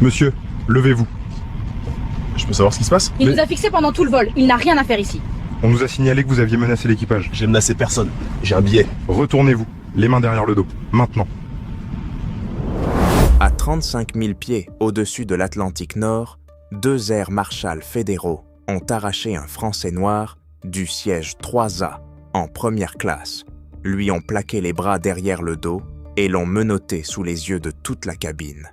Monsieur, levez-vous. Je peux savoir ce qui se passe? Il nous a fixés pendant tout le vol. Il n'a rien à faire ici. On nous a signalé que vous aviez menacé l'équipage. J'ai menacé personne. J'ai un billet. Retournez-vous, les mains derrière le dos, maintenant. À 35 000 pieds au-dessus de l'Atlantique Nord, 2 Air Marshal fédéraux ont arraché un Français noir du siège 3A en première classe, lui ont plaqué les bras derrière le dos et l'ont menotté sous les yeux de toute la cabine.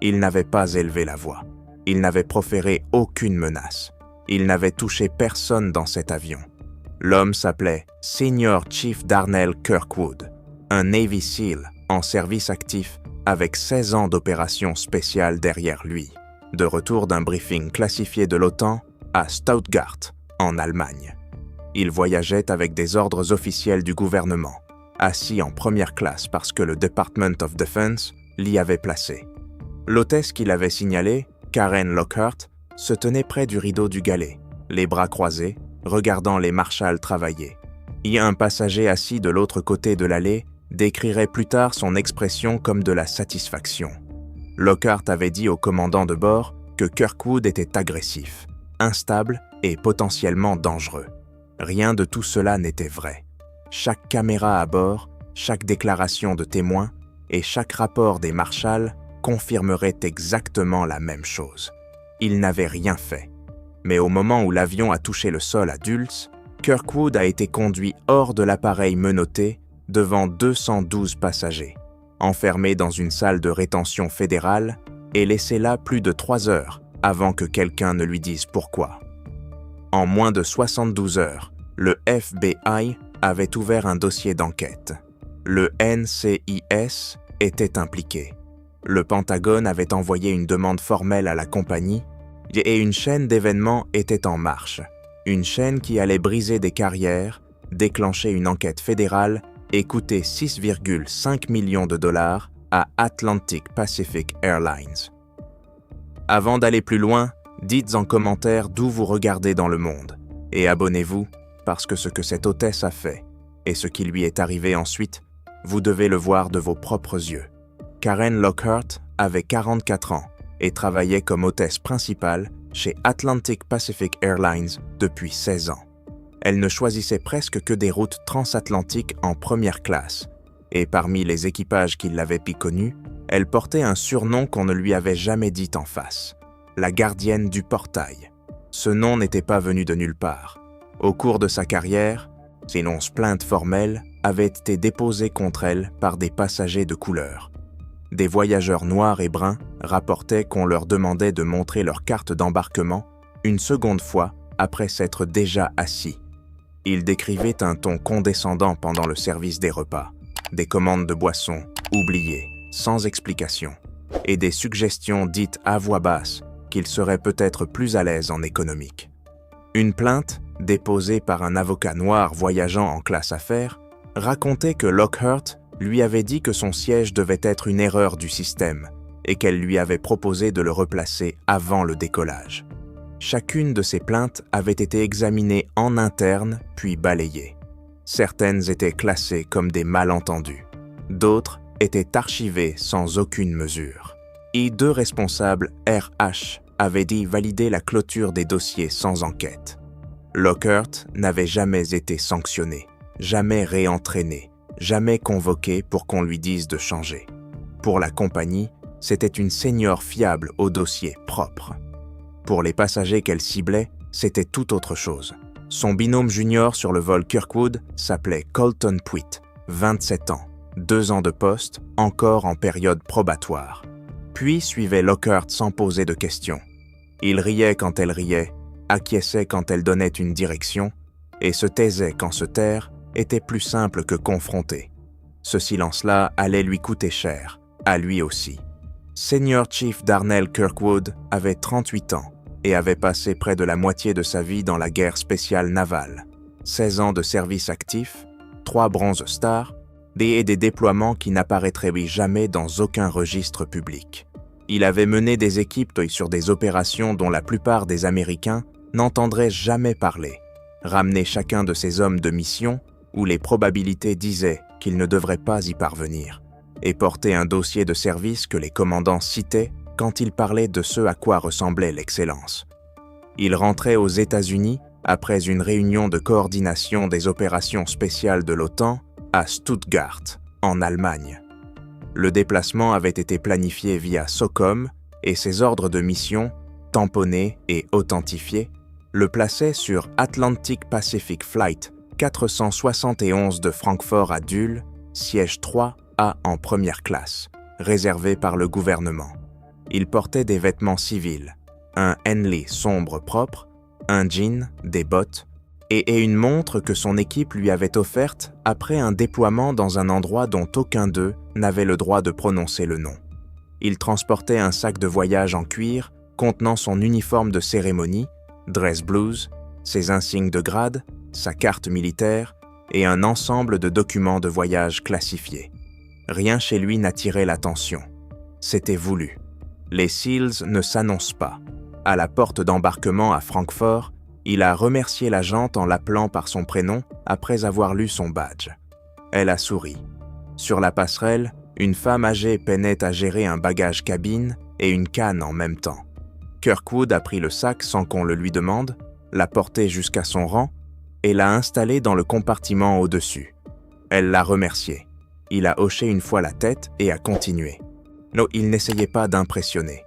Il n'avait pas élevé la voix. Il n'avait proféré aucune menace. Il n'avait touché personne dans cet avion. L'homme s'appelait Senior Chief Darnell Kirkwood, un Navy SEAL en service actif avec 16 ans d'opérations spéciales derrière lui, de retour d'un briefing classifié de l'OTAN à Stuttgart, en Allemagne. Il voyageait avec des ordres officiels du gouvernement, assis en première classe parce que le Department of Defense l'y avait placé. L'hôtesse qui l'avait signalé, Karen Lockhart, se tenait près du rideau du galet, les bras croisés, regardant les marshals travailler. Et un passager assis de l'autre côté de l'allée décrirait plus tard son expression comme de la satisfaction. Lockhart avait dit au commandant de bord que Kirkwood était agressif, instable et potentiellement dangereux. Rien de tout cela n'était vrai. Chaque caméra à bord, chaque déclaration de témoin et chaque rapport des marshals confirmerait exactement la même chose. Il n'avait rien fait. Mais au moment où l'avion a touché le sol à Dulce, Kirkwood a été conduit hors de l'appareil menotté devant 212 passagers, enfermé dans une salle de rétention fédérale et laissé là plus de 3 heures avant que quelqu'un ne lui dise pourquoi. En moins de 72 heures, le FBI avait ouvert un dossier d'enquête. Le NCIS était impliqué. Le Pentagone avait envoyé une demande formelle à la compagnie et une chaîne d'événements était en marche. Une chaîne qui allait briser des carrières, déclencher une enquête fédérale et coûter 6,5 millions de dollars à Atlantic Pacific Airlines. Avant d'aller plus loin, dites en commentaire d'où vous regardez dans le monde et abonnez-vous parce que ce que cette hôtesse a fait et ce qui lui est arrivé ensuite, vous devez le voir de vos propres yeux. Karen Lockhart avait 44 ans et travaillait comme hôtesse principale chez Atlantic Pacific Airlines depuis 16 ans. Elle ne choisissait presque que des routes transatlantiques en première classe, et parmi les équipages qui l'avaient connue, elle portait un surnom qu'on ne lui avait jamais dit en face, la gardienne du portail. Ce nom n'était pas venu de nulle part. Au cours de sa carrière, ses 11 plaintes formelles avaient été déposées contre elle par des passagers de couleur. Des voyageurs noirs et bruns rapportaient qu'on leur demandait de montrer leur carte d'embarquement une seconde fois après s'être déjà assis. Ils décrivaient un ton condescendant pendant le service des repas, des commandes de boissons oubliées, sans explication, et des suggestions dites à voix basse qu'ils seraient peut-être plus à l'aise en économique. Une plainte, déposée par un avocat noir voyageant en classe affaires, racontait que Lockhart lui avait dit que son siège devait être une erreur du système et qu'elle lui avait proposé de le replacer avant le décollage. Chacune de ces plaintes avait été examinée en interne puis balayée. Certaines étaient classées comme des malentendus. D'autres étaient archivées sans aucune mesure. Et 2 responsables RH avaient dit valider la clôture des dossiers sans enquête. Lockhart n'avait jamais été sanctionné, jamais réentraîné, jamais convoqué pour qu'on lui dise de changer. Pour la compagnie, c'était une senior fiable au dossier propre. Pour les passagers qu'elle ciblait, c'était tout autre chose. Son binôme junior sur le vol Kirkwood s'appelait Colton Puitt, 27 ans, 2 ans de poste, encore en période probatoire. Puis suivait Lockhart sans poser de questions. Il riait quand elle riait, acquiesçait quand elle donnait une direction, et se taisait quand se taire était plus simple que confronter. Ce silence-là allait lui coûter cher, à lui aussi. Senior Chief Darnell Kirkwood avait 38 ans et avait passé près de la moitié de sa vie dans la guerre spéciale navale. 16 ans de service actif, 3 bronze stars, et des déploiements qui n'apparaîtraient jamais dans aucun registre public. Il avait mené des équipes sur des opérations dont la plupart des Américains n'entendraient jamais parler, ramené chacun de ces hommes de mission où les probabilités disaient qu'ils ne devraient pas y parvenir, et porté un dossier de service que les commandants citaient quand il parlait de ce à quoi ressemblait l'excellence. Il rentrait aux États-Unis après une réunion de coordination des opérations spéciales de l'OTAN à Stuttgart, en Allemagne. Le déplacement avait été planifié via SOCOM et ses ordres de mission, tamponnés et authentifiés, le plaçaient sur Atlantic Pacific Flight 471 de Francfort à Dulles, siège 3A en première classe, réservé par le gouvernement. Il portait des vêtements civils, un Henley sombre propre, un jean, des bottes et une montre que son équipe lui avait offerte après un déploiement dans un endroit dont aucun d'eux n'avait le droit de prononcer le nom. Il transportait un sac de voyage en cuir contenant son uniforme de cérémonie, dress blues, ses insignes de grade, sa carte militaire et un ensemble de documents de voyage classifiés. Rien chez lui n'attirait l'attention. C'était voulu. Les SEALs ne s'annoncent pas. À la porte d'embarquement à Francfort, il a remercié l'agente en l'appelant par son prénom après avoir lu son badge. Elle a souri. Sur la passerelle, une femme âgée peinait à gérer un bagage cabine et une canne en même temps. Kirkwood a pris le sac sans qu'on le lui demande, l'a porté jusqu'à son rang et l'a installé dans le compartiment au-dessus. Elle l'a remercié. Il a hoché une fois la tête et a continué. Non, il n'essayait pas d'impressionner.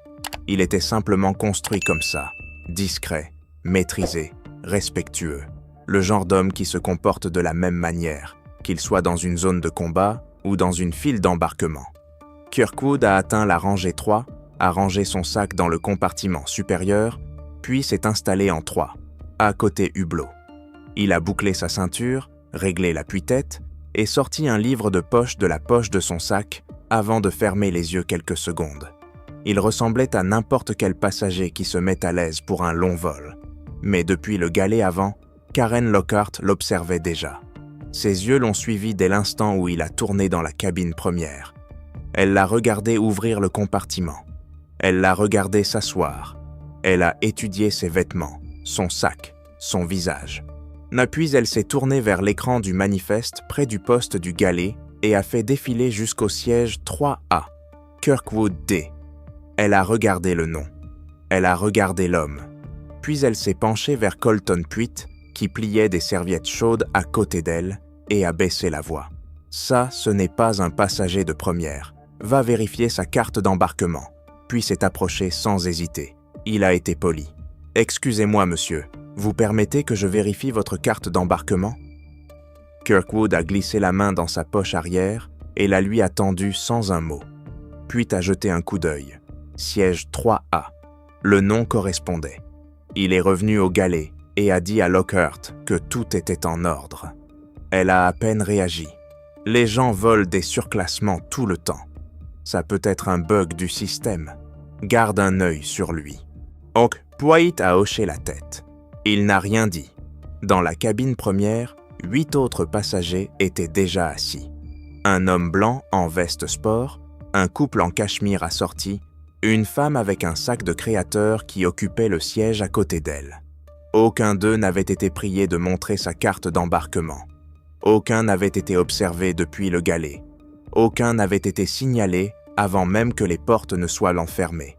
Il était simplement construit comme ça, discret, maîtrisé, respectueux. Le genre d'homme qui se comporte de la même manière, qu'il soit dans une zone de combat ou dans une file d'embarquement. Kirkwood a atteint la rangée 3, a rangé son sac dans le compartiment supérieur, puis s'est installé en 3, à côté hublot. Il a bouclé sa ceinture, réglé l'appui-tête et sorti un livre de poche de la poche de son sac avant de fermer les yeux quelques secondes. Il ressemblait à n'importe quel passager qui se met à l'aise pour un long vol. Mais depuis le galet avant, Karen Lockhart l'observait déjà. Ses yeux l'ont suivi dès l'instant où il a tourné dans la cabine première. Elle l'a regardé ouvrir le compartiment. Elle l'a regardé s'asseoir. Elle a étudié ses vêtements, son sac, son visage. Puis elle s'est tournée vers l'écran du manifeste près du poste du galet et a fait défiler jusqu'au siège 3A, Kirkwood D. Elle a regardé le nom. Elle a regardé l'homme. Puis elle s'est penchée vers Colton Puitt, qui pliait des serviettes chaudes à côté d'elle, et a baissé la voix. « Ça, ce n'est pas un passager de première. Va vérifier sa carte d'embarquement. » Puis s'est approché sans hésiter. Il a été poli. « Excusez-moi, monsieur. Vous permettez que je vérifie votre carte d'embarquement ?» Kirkwood a glissé la main dans sa poche arrière et la lui a tendue sans un mot. Puitt a jeté un coup d'œil. Siège 3A. Le nom correspondait. Il est revenu au galet et a dit à Lockhart que tout était en ordre. Elle a à peine réagi. Les gens volent des surclassements tout le temps. Ça peut être un bug du système. Garde un œil sur lui. Donc, Puitt a hoché la tête. Il n'a rien dit. Dans la cabine première, 8 autres passagers étaient déjà assis. Un homme blanc en veste sport, un couple en cachemire assorti, une femme avec un sac de créateur qui occupait le siège à côté d'elle. Aucun d'eux n'avait été prié de montrer sa carte d'embarquement. Aucun n'avait été observé depuis le galet. Aucun n'avait été signalé avant même que les portes ne soient enfermées.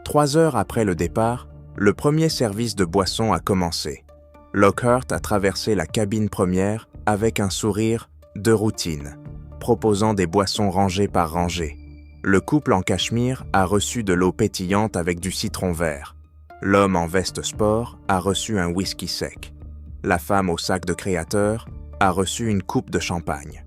3 heures après le départ, le premier service de boissons a commencé. Lockhart a traversé la cabine première avec un sourire de routine, proposant des boissons rangées par rangées. Le couple en cachemire a reçu de l'eau pétillante avec du citron vert. L'homme en veste sport a reçu un whisky sec. La femme au sac de créateur a reçu une coupe de champagne.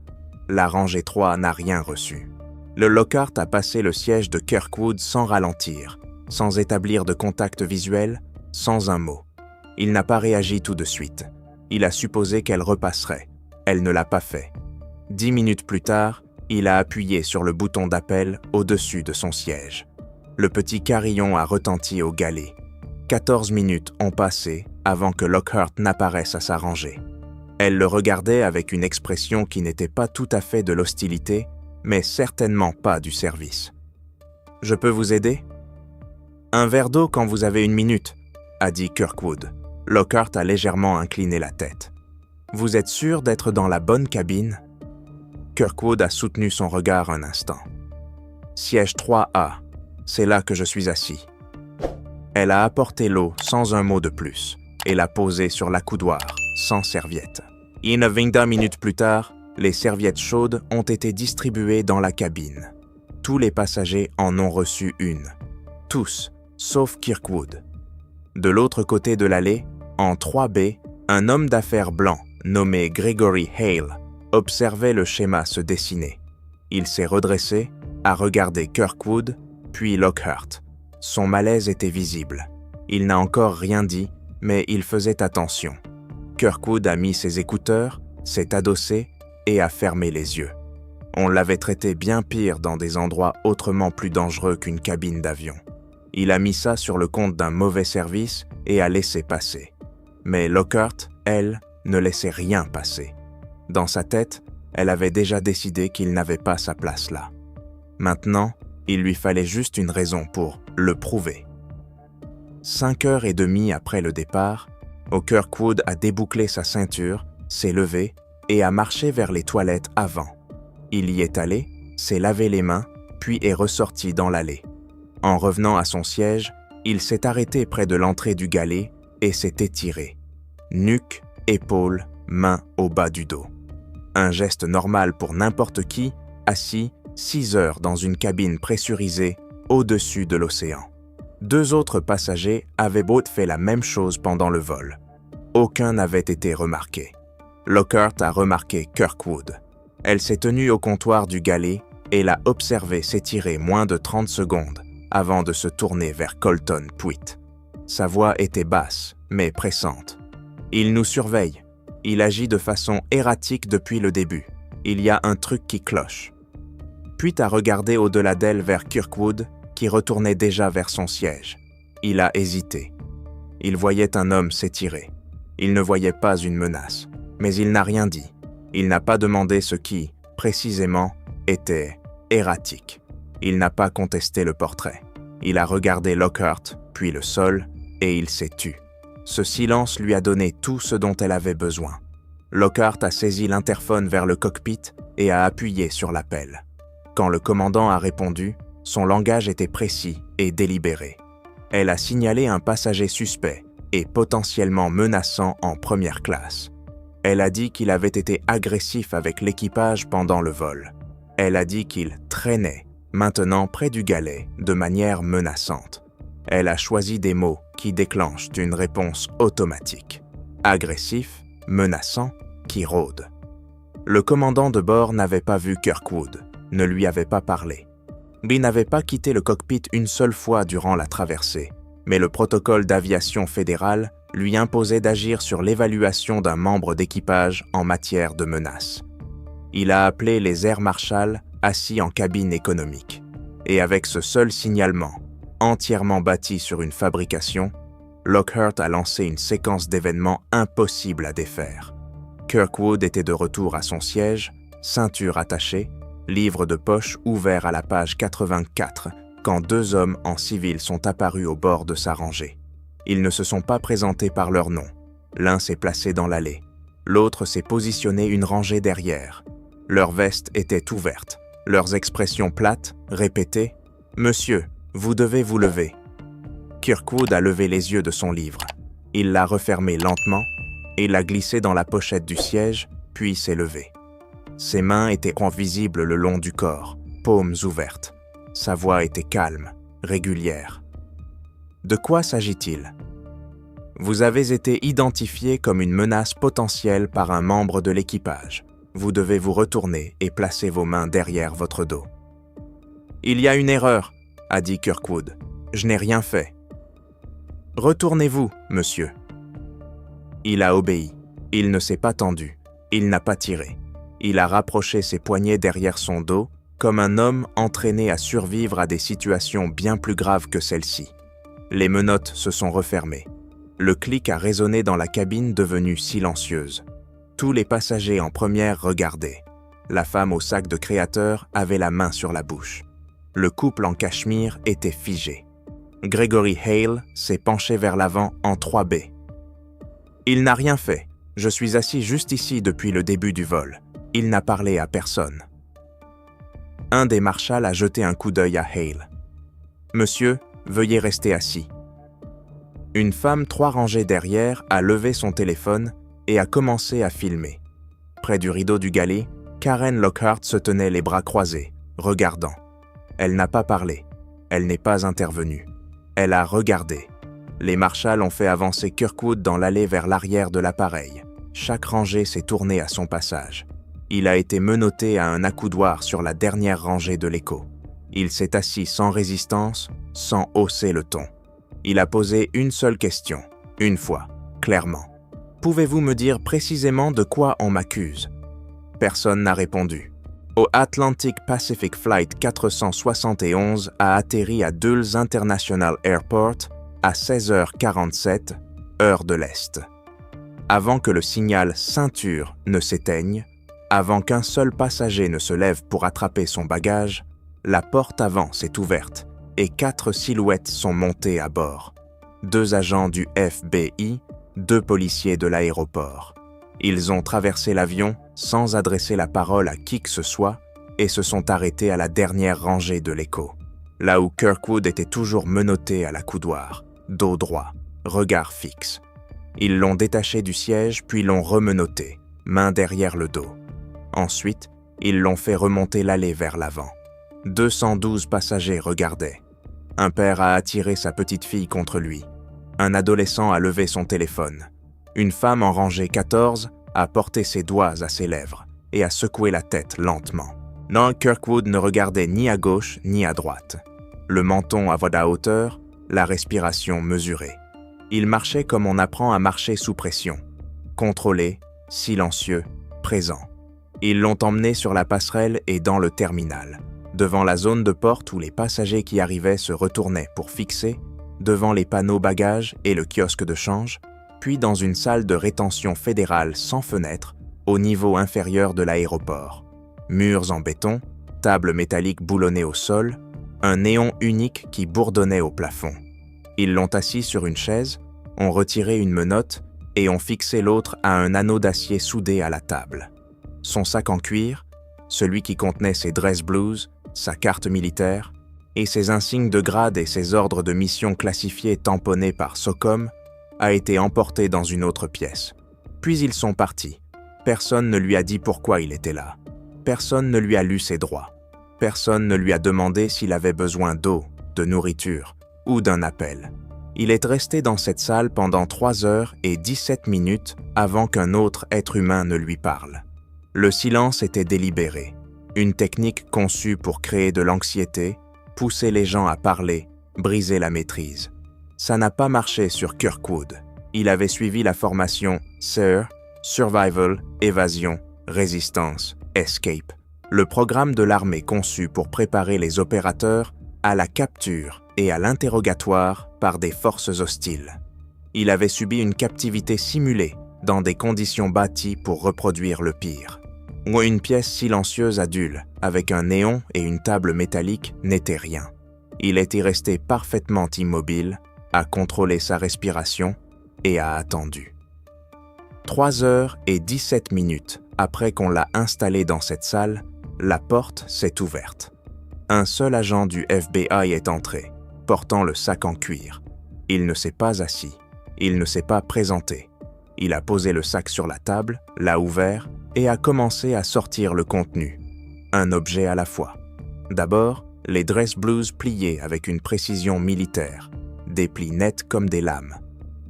La rangée 3 n'a rien reçu. Le Lockhart a passé le siège de Kirkwood sans ralentir, sans établir de contact visuel, sans un mot. Il n'a pas réagi tout de suite. Il a supposé qu'elle repasserait. Elle ne l'a pas fait. 10 minutes plus tard, il a appuyé sur le bouton d'appel au-dessus de son siège. Le petit carillon a retenti au galet. 14 minutes ont passé avant que Lockhart n'apparaisse à sa rangée. Elle le regardait avec une expression qui n'était pas tout à fait de l'hostilité, mais certainement pas du service. « Je peux vous aider ?»« Un verre d'eau quand vous avez 1 minute, » a dit Kirkwood. Lockhart a légèrement incliné la tête. « Vous êtes sûr d'être dans la bonne cabine ?» Kirkwood a soutenu son regard un instant. « Siège 3A. c'est là que je suis assis. » Elle a apporté l'eau sans un mot de plus et l'a posée sur l'accoudoir, sans serviette. Une vingtaine de minutes plus tard, les serviettes chaudes ont été distribuées dans la cabine. Tous les passagers en ont reçu une. Tous, sauf Kirkwood. De l'autre côté de l'allée, en 3B, un homme d'affaires blanc, nommé Gregory Hale, observait le schéma se dessiner. Il s'est redressé, a regardé Kirkwood, puis Lockhart. Son malaise était visible. Il n'a encore rien dit, mais il faisait attention. Kirkwood a mis ses écouteurs, s'est adossé et a fermé les yeux. On l'avait traité bien pire dans des endroits autrement plus dangereux qu'une cabine d'avion. Il a mis ça sur le compte d'un mauvais service et a laissé passer. Mais Lockhart, elle, ne laissait rien passer. Dans sa tête, elle avait déjà décidé qu'il n'avait pas sa place là. Maintenant, il lui fallait juste une raison pour le prouver. 5h30 après le départ, Kirkwood a débouclé sa ceinture, s'est levé et a marché vers les toilettes avant. Il y est allé, s'est lavé les mains, puis est ressorti dans l'allée. En revenant à son siège, il s'est arrêté près de l'entrée du galet et s'est étiré. Nuque, épaules, mains au bas du dos. Un geste normal pour n'importe qui, assis 6 heures dans une cabine pressurisée au-dessus de l'océan. 2 autres passagers avaient fait la même chose pendant le vol. Aucun n'avait été remarqué. Lockhart a remarqué Kirkwood. Elle s'est tenue au comptoir du galet et l'a observé s'étirer moins de 30 secondes avant de se tourner vers Colton Puitt. Sa voix était basse, mais pressante. « Il nous surveille. Il agit de façon erratique depuis le début. Il y a un truc qui cloche. » Puitt a regardé au-delà d'elle vers Kirkwood, qui retournait déjà vers son siège. Il a hésité. Il voyait un homme s'étirer. Il ne voyait pas une menace, mais il n'a rien dit. Il n'a pas demandé ce qui, précisément, était erratique. Il n'a pas contesté le portrait. Il a regardé Lockhart, puis le sol, et il s'est tu. Ce silence lui a donné tout ce dont elle avait besoin. Lockhart a saisi l'interphone vers le cockpit et a appuyé sur l'appel. Quand le commandant a répondu, son langage était précis et délibéré. Elle a signalé un passager suspect et potentiellement menaçant en première classe. Elle a dit qu'il avait été agressif avec l'équipage pendant le vol. Elle a dit qu'il traînait, maintenant près du galet, de manière menaçante. Elle a choisi des mots qui déclenchent une réponse automatique. Agressif, menaçant, qui rôde. Le commandant de bord n'avait pas vu Kirkwood, ne lui avait pas parlé. Il n'avait pas quitté le cockpit une seule fois durant la traversée, mais le protocole d'aviation fédéral lui imposait d'agir sur l'évaluation d'un membre d'équipage en matière de menace. Il a appelé les Air Marshals assis en cabine économique, et avec ce seul signalement, entièrement bâti sur une fabrication, Lockhart a lancé une séquence d'événements impossibles à défaire. Kirkwood était de retour à son siège, ceinture attachée, livre de poche ouvert à la page 84, quand 2 hommes en civil sont apparus au bord de sa rangée. Ils ne se sont pas présentés par leur nom. L'un s'est placé dans l'allée. L'autre s'est positionné une rangée derrière. Leurs vestes étaient ouvertes. Leurs expressions plates, répétées. « Monsieur, vous devez vous lever. » Kirkwood a levé les yeux de son livre. Il l'a refermé lentement et l'a glissé dans la pochette du siège, puis s'est levé. Ses mains étaient visibles le long du corps, paumes ouvertes. Sa voix était calme, régulière. De quoi s'agit-il? Vous avez été identifié comme une menace potentielle par un membre de l'équipage. Vous devez vous retourner et placer vos mains derrière votre dos. Il y a une erreur, a dit Kirkwood. Je n'ai rien fait. Retournez-vous, monsieur. Il a obéi. Il ne s'est pas tendu. Il n'a pas tiré. Il a rapproché ses poignets derrière son dos, comme un homme entraîné à survivre à des situations bien plus graves que celle-ci. Les menottes se sont refermées. Le clic a résonné dans la cabine devenue silencieuse. Tous les passagers en première regardaient. La femme au sac de créateur avait la main sur la bouche. Le couple en cachemire était figé. Gregory Hale s'est penché vers l'avant en 3B. Il n'a rien fait. Je suis assis juste ici depuis le début du vol. Il n'a parlé à personne. Un des marshals a jeté un coup d'œil à Hale. « Monsieur, veuillez rester assis. » Une femme 3 rangées derrière a levé son téléphone et a commencé à filmer. Près du rideau du galet, Karen Lockhart se tenait les bras croisés, regardant. Elle n'a pas parlé. Elle n'est pas intervenue. Elle a regardé. Les marshals ont fait avancer Kirkwood dans l'allée vers l'arrière de l'appareil. Chaque rangée s'est tournée à son passage. Il a été menotté à un accoudoir sur la dernière rangée de l'écho. Il s'est assis sans résistance, sans hausser le ton. Il a posé une seule question, une fois, clairement. « Pouvez-vous me dire précisément de quoi on m'accuse ?» Personne n'a répondu. Au Atlantic Pacific Flight 471 a atterri à Dulles International Airport à 16h47, heure de l'Est. Avant que le signal ceinture ne s'éteigne, avant qu'un seul passager ne se lève pour attraper son bagage, la porte avant s'est ouverte et 4 silhouettes sont montées à bord. 2 agents du FBI, 2 policiers de l'aéroport. Ils ont traversé l'avion sans adresser la parole à qui que ce soit et se sont arrêtés à la dernière rangée de l'écho, là où Kirkwood était toujours menotté à l'accoudoir, dos droit, regard fixe. Ils l'ont détaché du siège puis l'ont remenotté, main derrière le dos. Ensuite, ils l'ont fait remonter l'allée vers l'avant. 212 passagers regardaient. Un père a attiré sa petite fille contre lui. Un adolescent a levé son téléphone. Une femme en rangée 14 a porté ses doigts à ses lèvres et a secoué la tête lentement. Non, Kirkwood ne regardait ni à gauche ni à droite. Le menton à voix à hauteur, la respiration mesurée. Il marchait comme on apprend à marcher sous pression. Contrôlé, silencieux, présent. Ils l'ont emmené sur la passerelle et dans le terminal, devant la zone de porte où les passagers qui arrivaient se retournaient pour fixer, devant les panneaux bagages et le kiosque de change, puis dans une salle de rétention fédérale sans fenêtre, au niveau inférieur de l'aéroport. Murs en béton, table métallique boulonnée au sol, un néon unique qui bourdonnait au plafond. Ils l'ont assis sur une chaise, ont retiré une menotte et ont fixé l'autre à un anneau d'acier soudé à la table. Son sac en cuir, celui qui contenait ses dress blues, sa carte militaire, et ses insignes de grade et ses ordres de mission classifiés tamponnés par SOCOM, a été emporté dans une autre pièce. Puis ils sont partis. Personne ne lui a dit pourquoi il était là. Personne ne lui a lu ses droits. Personne ne lui a demandé s'il avait besoin d'eau, de nourriture ou d'un appel. Il est resté dans cette salle pendant 3 heures et 17 minutes avant qu'un autre être humain ne lui parle. Le silence était délibéré, une technique conçue pour créer de l'anxiété, pousser les gens à parler, briser la maîtrise. Ça n'a pas marché sur Kirkwood. Il avait suivi la formation SIR, Survival, Évasion, Résistance, Escape, le programme de l'armée conçu pour préparer les opérateurs à la capture et à l'interrogatoire par des forces hostiles. Il avait subi une captivité simulée dans des conditions bâties pour reproduire le pire. Où une pièce silencieuse à Dulles, avec un néon et une table métallique, n'était rien. Il était resté parfaitement immobile, a contrôlé sa respiration et a attendu. 3 heures et 17 minutes après qu'on l'a installé dans cette salle, la porte s'est ouverte. Un seul agent du FBI est entré, portant le sac en cuir. Il ne s'est pas assis, il ne s'est pas présenté. Il a posé le sac sur la table, l'a ouvert et a commencé à sortir le contenu, un objet à la fois. D'abord, les dress blues pliés avec une précision militaire, des plis nets comme des lames.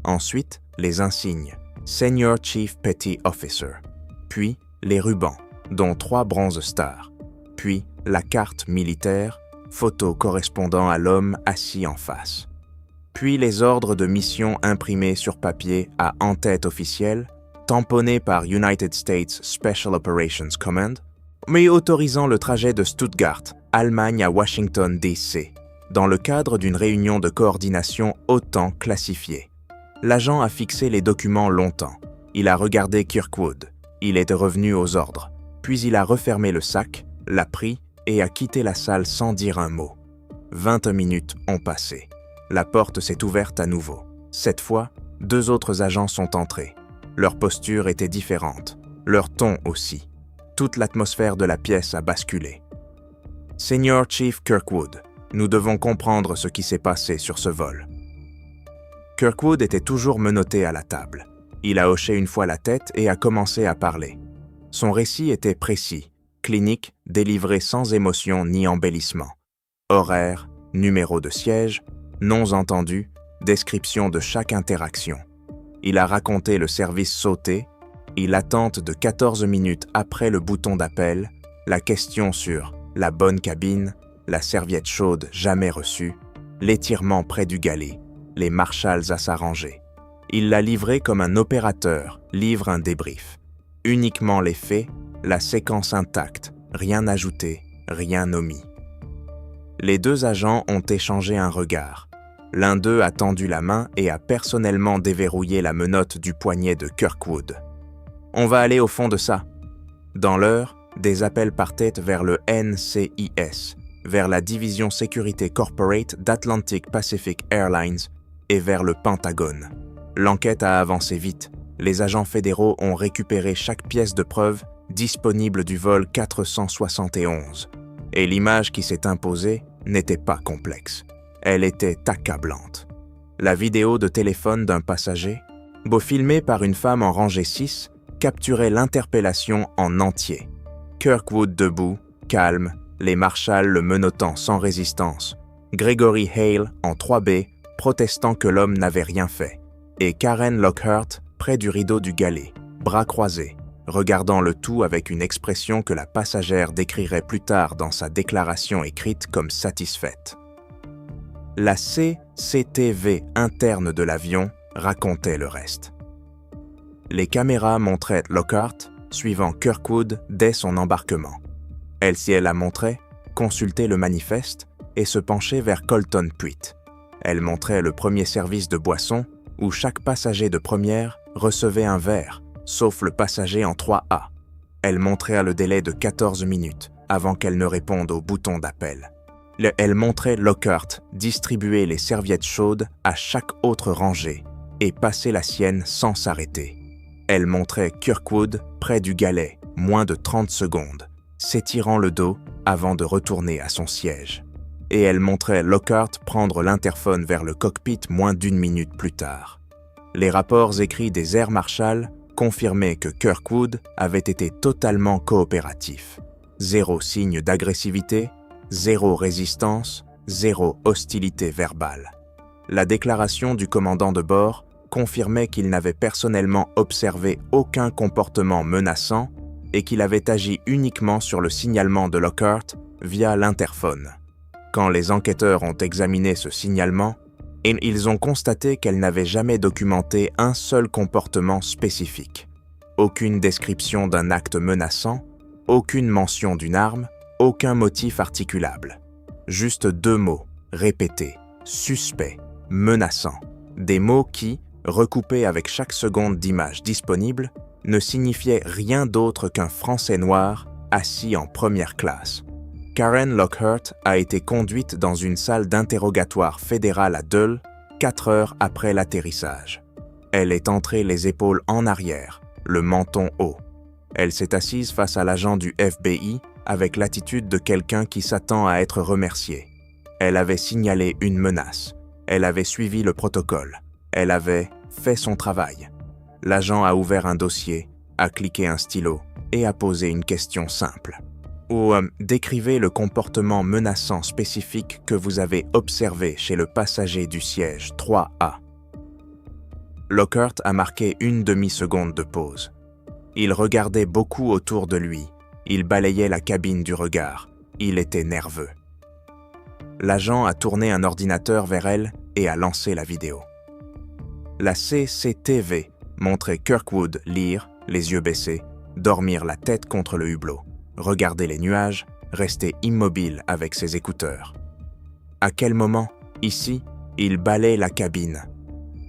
Ensuite, les insignes, Senior Chief Petty Officer. Puis, les rubans, dont 3 bronze stars. Puis, la carte militaire, photo correspondant à l'homme assis en face. Puis, les ordres de mission imprimés sur papier à en-tête officielle, tamponnés par United States Special Operations Command, mais autorisant le trajet de Stuttgart, Allemagne à Washington, D.C., dans le cadre d'une réunion de coordination hautement classifiée. L'agent a fixé les documents longtemps. Il a regardé Kirkwood. Il est revenu aux ordres. Puis il a refermé le sac, l'a pris et a quitté la salle sans dire un mot. 20 minutes ont passé. La porte s'est ouverte à nouveau. Cette fois, 2 autres agents sont entrés. Leur posture était différente. Leur ton aussi. Toute l'atmosphère de la pièce a basculé. Senior Chief Kirkwood, Nous devons comprendre ce qui s'est passé sur ce vol. » Kirkwood était toujours menotté à la table. Il a hoché une fois la tête et a commencé à parler. Son récit était précis, clinique, délivré sans émotion ni embellissement. Horaire, numéro de siège, noms entendus, description de chaque interaction. Il a raconté le service sauté et l'attente de 14 minutes après le bouton d'appel, la question sur la bonne cabine, la serviette chaude jamais reçue, l'étirement près du galet, les marshals à s'arranger. Il l'a livré comme un opérateur livre un débrief. Uniquement les faits, la séquence intacte, rien ajouté, rien omis. Les deux agents ont échangé un regard. L'un d'eux a tendu la main et a personnellement déverrouillé la menotte du poignet de Kirkwood. « On va aller au fond de ça. » Dans l'heure, des appels partaient vers le NCIS, vers la division sécurité corporate d'Atlantic Pacific Airlines et vers le Pentagone. L'enquête a avancé vite. Les agents fédéraux ont récupéré chaque pièce de preuve disponible du vol 471. Et l'image qui s'est imposée n'était pas complexe. Elle était accablante. La vidéo de téléphone d'un passager, beau filmée par une femme en rangée 6, capturait l'interpellation en entier. Kirkwood debout, calme, les marshals le menottant sans résistance. Gregory Hale en 3B, protestant que l'homme n'avait rien fait. Et Karen Lockhart près du rideau du galet, bras croisés, regardant le tout avec une expression que la passagère décrirait plus tard dans sa déclaration écrite comme satisfaite. La CCTV interne de l'avion racontait le reste. Les caméras montraient Lockhart suivant Kirkwood dès son embarquement. Elle la montrait, consulter le manifeste et se pencher vers Colton Puit. Elle montrait le premier service de boisson où chaque passager de première recevait un verre, sauf le passager en 3A. Elle montrait le délai de 14 minutes avant qu'elle ne réponde au bouton d'appel. Elle montrait Lockhart distribuer les serviettes chaudes à chaque autre rangée et passer la sienne sans s'arrêter. Elle montrait Kirkwood près du galet, moins de 30 secondes, s'étirant le dos avant de retourner à son siège. Et elle montrait Lockhart prendre l'interphone vers le cockpit moins d'1 minute plus tard. Les rapports écrits des Air Marshals confirmaient que Kirkwood avait été totalement coopératif. 0 signe d'agressivité, 0 résistance, 0 hostilité verbale. La déclaration du commandant de bord confirmait qu'il n'avait personnellement observé aucun comportement menaçant et qu'il avait agi uniquement sur le signalement de Lockhart via l'interphone. Quand les enquêteurs ont examiné ce signalement, ils ont constaté qu'elle n'avait jamais documenté un seul comportement spécifique. Aucune description d'un acte menaçant, aucune mention d'une arme, aucun motif articulable. Juste 2 mots, répétés, suspect, menaçant. Des mots qui, recoupés avec chaque seconde d'image disponible, ne signifiaient rien d'autre qu'un Français noir assis en première classe. Karen Lockhart a été conduite dans une salle d'interrogatoire fédérale à Dole 4 heures après l'atterrissage. Elle est entrée les épaules en arrière, le menton haut. Elle s'est assise face à l'agent du FBI avec l'attitude de quelqu'un qui s'attend à être remercié. Elle avait signalé une menace. Elle avait suivi le protocole. Elle avait fait son travail. L'agent a ouvert un dossier, a cliqué un stylo et a posé une question simple. Décrivez le comportement menaçant spécifique que vous avez observé chez le passager du siège 3A. Lockhart a marqué 1 demi-seconde de pause. Il regardait beaucoup autour de lui. Il balayait la cabine du regard. Il était nerveux. L'agent a tourné un ordinateur vers elle et a lancé la vidéo. La CCTV montrait Kirkwood lire, les yeux baissés, dormir la tête contre le hublot, regarder les nuages, rester immobile avec ses écouteurs. À quel moment, ici, il balaye la cabine.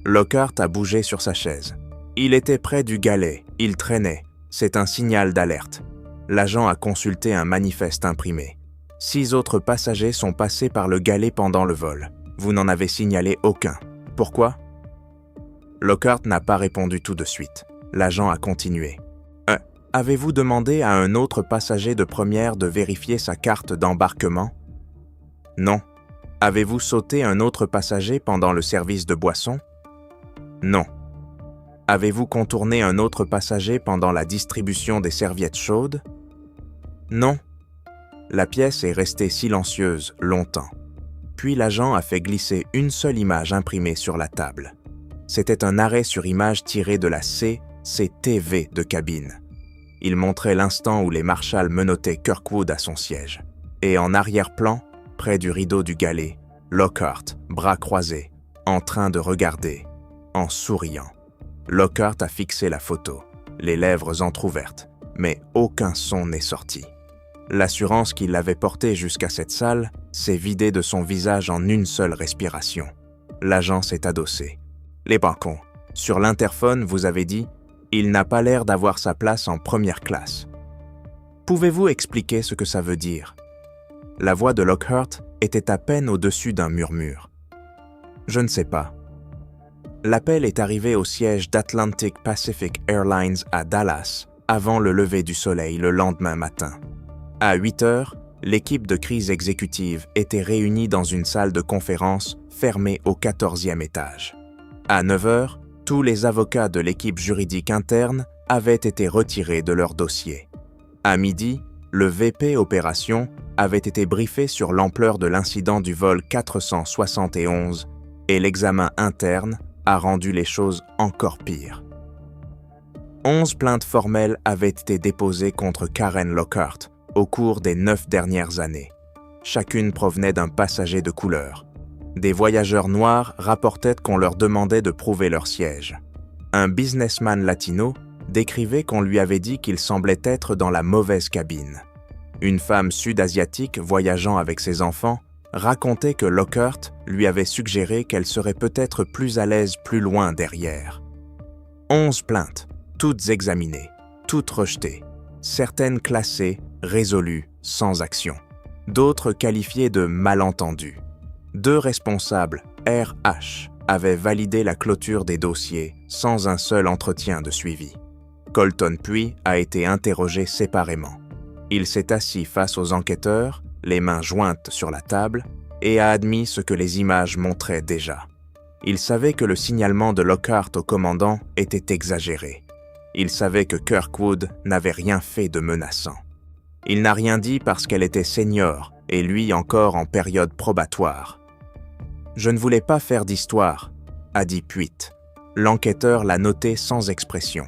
Lockhart a bougé sur sa chaise. Il était près du galet, il traînait. C'est un signal d'alerte. L'agent a consulté un manifeste imprimé. 6 autres passagers sont passés par le galet pendant le vol. Vous n'en avez signalé aucun. Pourquoi ? Lockhart n'a pas répondu tout de suite. L'agent a continué. Avez-vous demandé à un autre passager de première de vérifier sa carte d'embarquement ? Non, Avez-vous sauté un autre passager pendant le service de boisson? Non. Avez-vous contourné un autre passager pendant la distribution des serviettes chaudes? Non. La pièce est restée silencieuse longtemps. Puis l'agent a fait glisser une seule image imprimée sur la table. C'était un arrêt sur image tiré de la CCTV de cabine. Il montrait l'instant où les marshals menottaient Kirkwood à son siège. Et en arrière-plan, près du rideau du galet, Lockhart, bras croisés, en train de regarder, en souriant. Lockhart a fixé la photo, les lèvres entr'ouvertes, mais aucun son n'est sorti. L'assurance qui l'avait porté jusqu'à cette salle s'est vidée de son visage en une seule respiration. L'agent s'est adossé. « Les balcons. Sur l'interphone, vous avez dit « Il n'a pas l'air d'avoir sa place en première classe. » Pouvez-vous expliquer ce que ça veut dire? La voix de Lockhart était à peine au-dessus d'un murmure. « Je ne sais pas. » L'appel est arrivé au siège d'Atlantic Pacific Airlines à Dallas avant le lever du soleil le lendemain matin. À 8 heures, l'équipe de crise exécutive était réunie dans une salle de conférence fermée au 14e étage. À 9 heures, tous les avocats de l'équipe juridique interne avaient été retirés de leur dossier. À midi, le VP Opération avait été briefé sur l'ampleur de l'incident du vol 471 et l'examen interne a rendu les choses encore pires. 11 plaintes formelles avaient été déposées contre Karen Lockhart au cours des 9 dernières années. Chacune provenait d'un passager de couleur. Des voyageurs noirs rapportaient qu'on leur demandait de prouver leur siège. Un businessman latino décrivait qu'on lui avait dit qu'il semblait être dans la mauvaise cabine. Une femme sud-asiatique voyageant avec ses enfants racontait que Lockhart lui avait suggéré qu'elle serait peut-être plus à l'aise plus loin derrière. 11 plaintes, toutes examinées, toutes rejetées, certaines classées, résolues, sans action, d'autres qualifiées de malentendus. 2 responsables, RH, avaient validé la clôture des dossiers sans un seul entretien de suivi. Colton Puy a été interrogé séparément. Il s'est assis face aux enquêteurs, les mains jointes sur la table, et a admis ce que les images montraient déjà. Il savait que le signalement de Lockhart au commandant était exagéré. Il savait que Kirkwood n'avait rien fait de menaçant. Il n'a rien dit parce qu'elle était senior et lui encore en période probatoire. « Je ne voulais pas faire d'histoire », a dit Puitt. L'enquêteur l'a noté sans expression.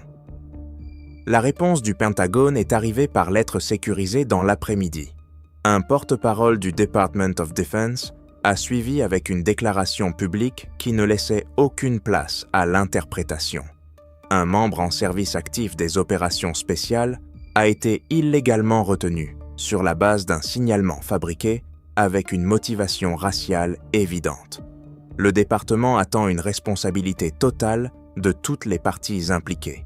La réponse du Pentagone est arrivée par lettre sécurisée dans l'après-midi. Un porte-parole du Department of Defense a suivi avec une déclaration publique qui ne laissait aucune place à l'interprétation. Un membre en service actif des opérations spéciales a été illégalement retenu sur la base d'un signalement fabriqué avec une motivation raciale évidente. Le département attend une responsabilité totale de toutes les parties impliquées.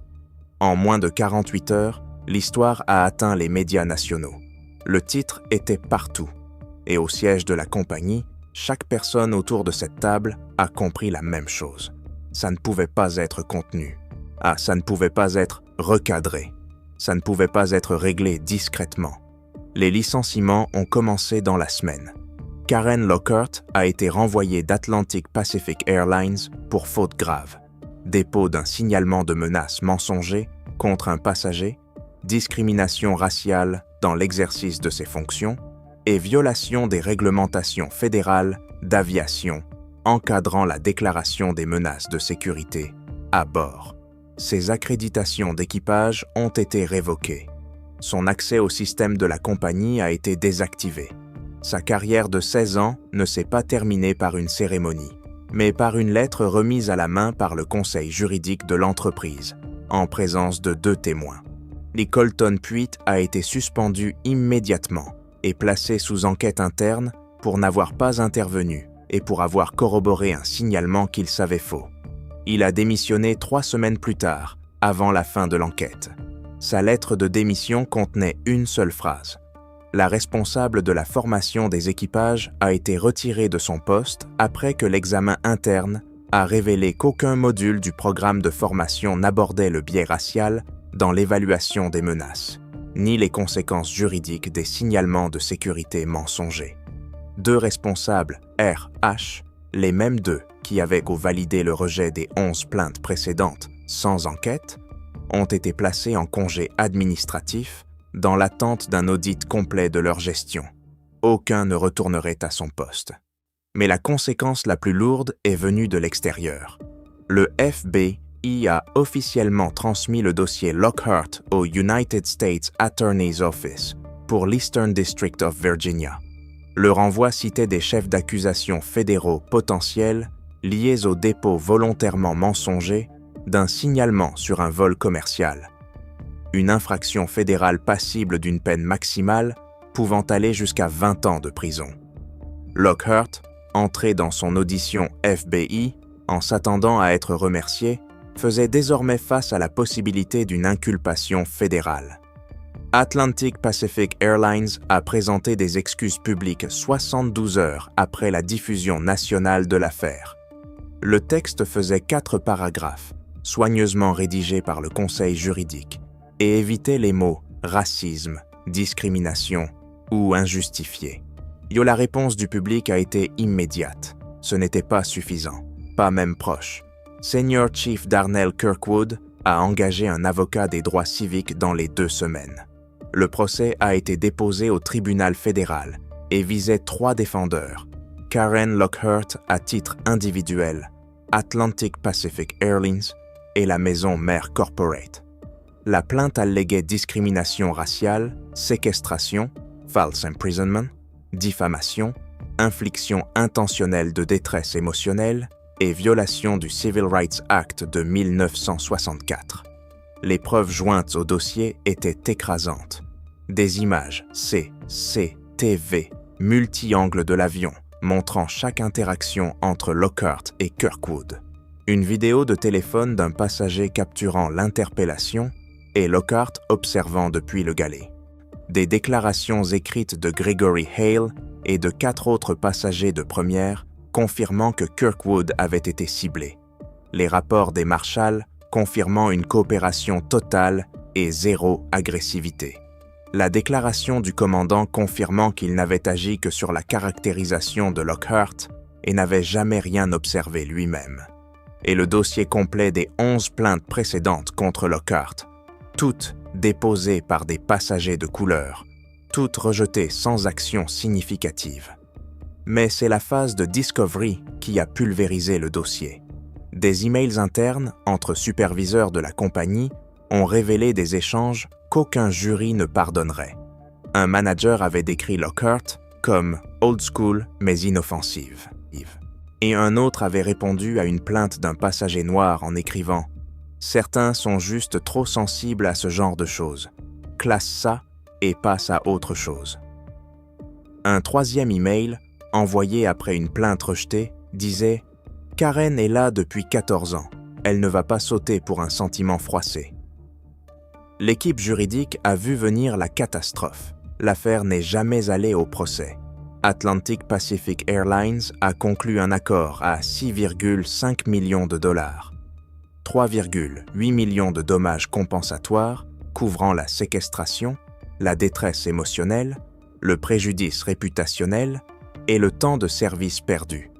En moins de 48 heures, l'histoire a atteint les médias nationaux. Le titre était partout. Et au siège de la compagnie, chaque personne autour de cette table a compris la même chose. Ça ne pouvait pas être contenu. Ça ne pouvait pas être recadré. Ça ne pouvait pas être réglé discrètement. Les licenciements ont commencé dans la semaine. Karen Lockhart a été renvoyée d'Atlantic Pacific Airlines pour faute grave. Dépôt d'un signalement de menace mensonger contre un passager, discrimination raciale dans l'exercice de ses fonctions et violation des réglementations fédérales d'aviation encadrant la déclaration des menaces de sécurité à bord. Ses accréditations d'équipage ont été révoquées. Son accès au système de la compagnie a été désactivé. Sa carrière de 16 ans ne s'est pas terminée par une cérémonie, mais par une lettre remise à la main par le conseil juridique de l'entreprise, en présence de 2 témoins. Colton Puitt a été suspendu immédiatement et placé sous enquête interne pour n'avoir pas intervenu et pour avoir corroboré un signalement qu'il savait faux. Il a démissionné 3 semaines plus tard, avant la fin de l'enquête. Sa lettre de démission contenait une seule phrase. La responsable de la formation des équipages a été retirée de son poste après que l'examen interne a révélé qu'aucun module du programme de formation n'abordait le biais racial dans l'évaluation des menaces, ni les conséquences juridiques des signalements de sécurité mensongers. 2 responsables RH, les mêmes 2 qui avaient validé le rejet des 11 plaintes précédentes sans enquête, ont été placés en congé administratif dans l'attente d'un audit complet de leur gestion. Aucun ne retournerait à son poste. Mais la conséquence la plus lourde est venue de l'extérieur. Le FBI a officiellement transmis le dossier Lockhart au United States Attorney's Office pour l'Eastern District of Virginia. Le renvoi citait des chefs d'accusation fédéraux potentiels liés au dépôt volontairement mensonger d'un signalement sur un vol commercial. Une infraction fédérale passible d'une peine maximale pouvant aller jusqu'à 20 ans de prison. Lockhart, entré dans son audition FBI en s'attendant à être remercié, faisait désormais face à la possibilité d'une inculpation fédérale. Atlantic Pacific Airlines a présenté des excuses publiques 72 heures après la diffusion nationale de l'affaire. Le texte faisait 4 paragraphes, soigneusement rédigés par le conseil juridique, et évitait les mots « racisme »,« discrimination » ou « injustifié ». La réponse du public a été immédiate. Ce n'était pas suffisant, pas même proche. Senior Chief Darnell Kirkwood a engagé un avocat des droits civiques dans les 2 semaines. Le procès a été déposé au tribunal fédéral et visait 3 défendeurs. Karen Lockhart à titre individuel, Atlantic Pacific Airlines et la maison mère corporate. La plainte alléguait discrimination raciale, séquestration, false imprisonment, diffamation, infliction intentionnelle de détresse émotionnelle et violation du Civil Rights Act de 1964. Les preuves jointes au dossier étaient écrasantes. Des images CCTV, multi-angles de l'avion, montrant chaque interaction entre Lockhart et Kirkwood. Une vidéo de téléphone d'un passager capturant l'interpellation et Lockhart observant depuis le galet. Des déclarations écrites de Gregory Hale et de 4 autres passagers de première confirmant que Kirkwood avait été ciblé. Les rapports des marshals confirmant une coopération totale et 0 agressivité. La déclaration du commandant confirmant qu'il n'avait agi que sur la caractérisation de Lockhart et n'avait jamais rien observé lui-même. Et le dossier complet des 11 plaintes précédentes contre Lockhart, toutes déposées par des passagers de couleur, toutes rejetées sans action significative. Mais c'est la phase de discovery qui a pulvérisé le dossier. Des emails internes entre superviseurs de la compagnie ont révélé des échanges qu'aucun jury ne pardonnerait. Un manager avait décrit Lockhart comme « old school mais inoffensive ». Et un autre avait répondu à une plainte d'un passager noir en écrivant « Certains sont juste trop sensibles à ce genre de choses. Classe ça et passe à autre chose. » Un 3e email, envoyé après une plainte rejetée, disait « Karen est là depuis 14 ans. Elle ne va pas sauter pour un sentiment froissé. » L'équipe juridique a vu venir la catastrophe. L'affaire n'est jamais allée au procès. Atlantic Pacific Airlines a conclu un accord à 6,5 millions de dollars. 3,8 millions de dommages compensatoires couvrant la séquestration, la détresse émotionnelle, le préjudice réputationnel et le temps de service perdu.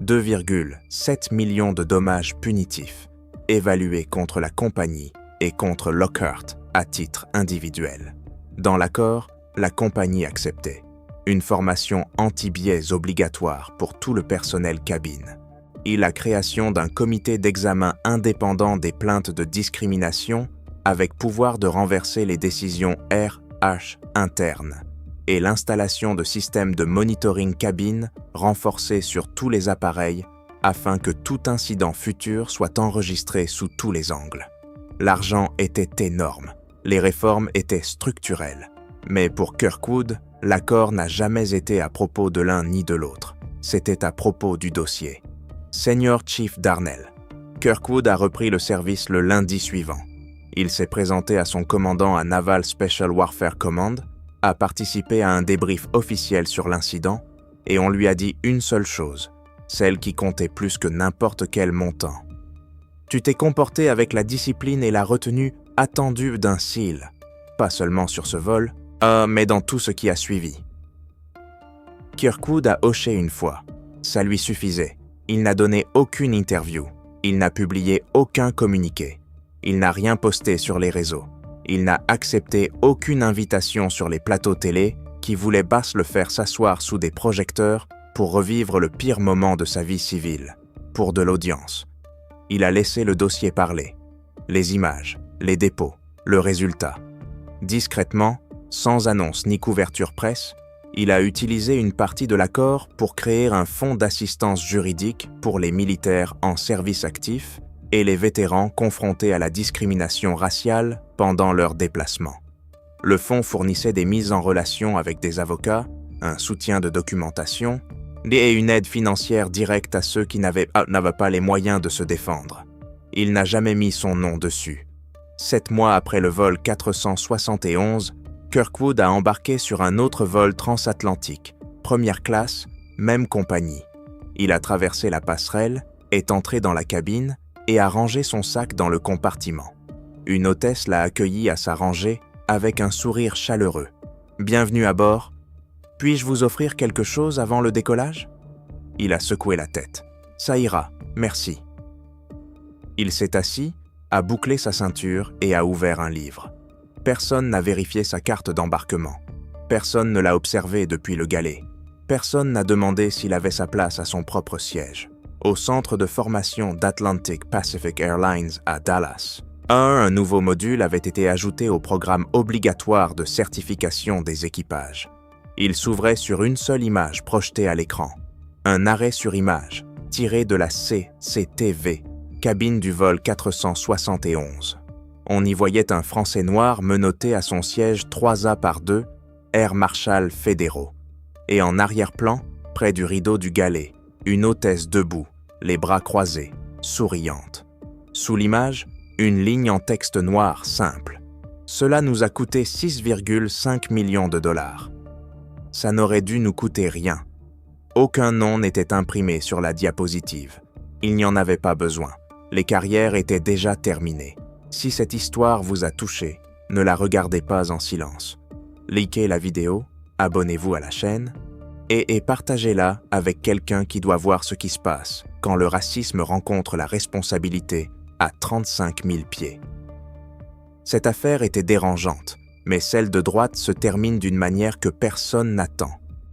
2,7 millions de dommages punitifs, évalués contre la compagnie et contre Lockhart à titre individuel. Dans l'accord, la compagnie acceptait une formation anti-biais obligatoire pour tout le personnel cabine et la création d'un comité d'examen indépendant des plaintes de discrimination avec pouvoir de renverser les décisions RH internes et l'installation de systèmes de monitoring cabine renforcés sur tous les appareils afin que tout incident futur soit enregistré sous tous les angles. L'argent était énorme, les réformes étaient structurelles. Mais pour Kirkwood, l'accord n'a jamais été à propos de l'un ni de l'autre. C'était à propos du dossier. Senior Chief Darnell. Kirkwood a repris le service le lundi suivant. Il s'est présenté à son commandant à Naval Special Warfare Command, a participé à un débrief officiel sur l'incident et on lui a dit une seule chose, celle qui comptait plus que n'importe quel montant. Tu t'es comporté avec la discipline et la retenue attendue d'un SEAL, pas seulement sur ce vol, mais dans tout ce qui a suivi. Kirkwood a hoché une fois. Ça lui suffisait. Il n'a donné aucune interview. Il n'a publié aucun communiqué. Il n'a rien posté sur les réseaux. Il n'a accepté aucune invitation sur les plateaux télé qui voulaient basse le faire s'asseoir sous des projecteurs pour revivre le pire moment de sa vie civile, pour de l'audience. Il a laissé le dossier parler. Les images, les dépôts, le résultat. Discrètement, sans annonce ni couverture presse, il a utilisé une partie de l'accord pour créer un fonds d'assistance juridique pour les militaires en service actif et les vétérans confrontés à la discrimination raciale pendant leur déplacement. Le fonds fournissait des mises en relation avec des avocats, un soutien de documentation et une aide financière directe à ceux qui n'avaient pas les moyens de se défendre. Il n'a jamais mis son nom dessus. 7 mois après le vol 471, Kirkwood a embarqué sur un autre vol transatlantique, première classe, même compagnie. Il a traversé la passerelle, est entré dans la cabine et a rangé son sac dans le compartiment. Une hôtesse l'a accueilli à sa rangée avec un sourire chaleureux. « Bienvenue à bord. Puis-je vous offrir quelque chose avant le décollage ?» Il a secoué la tête. « Ça ira, merci. » Il s'est assis, a bouclé sa ceinture et a ouvert un livre. Personne n'a vérifié sa carte d'embarquement. Personne ne l'a observé depuis le galet. Personne n'a demandé s'il avait sa place à son propre siège. Au centre de formation d'Atlantic Pacific Airlines à Dallas, un nouveau module avait été ajouté au programme obligatoire de certification des équipages. Il s'ouvrait sur une seule image projetée à l'écran. Un arrêt sur image, tiré de la CCTV, cabine du vol 471. On y voyait un Français noir menotté à son siège 3A/2, Air Marshal fédéraux. Et en arrière-plan, près du rideau du galet, une hôtesse debout, les bras croisés, souriante. Sous l'image, une ligne en texte noir simple. Cela nous a coûté 6,5 millions de dollars. Ça n'aurait dû nous coûter rien. Aucun nom n'était imprimé sur la diapositive. Il n'y en avait pas besoin. Les carrières étaient déjà terminées. Si cette histoire vous a touché, ne la regardez pas en silence. Likez la vidéo, abonnez-vous à la chaîne et partagez-la avec quelqu'un qui doit voir ce qui se passe quand le racisme rencontre la responsabilité à 35 000 pieds. Cette affaire était dérangeante, mais celle de droite se termine d'une manière que personne n'attend.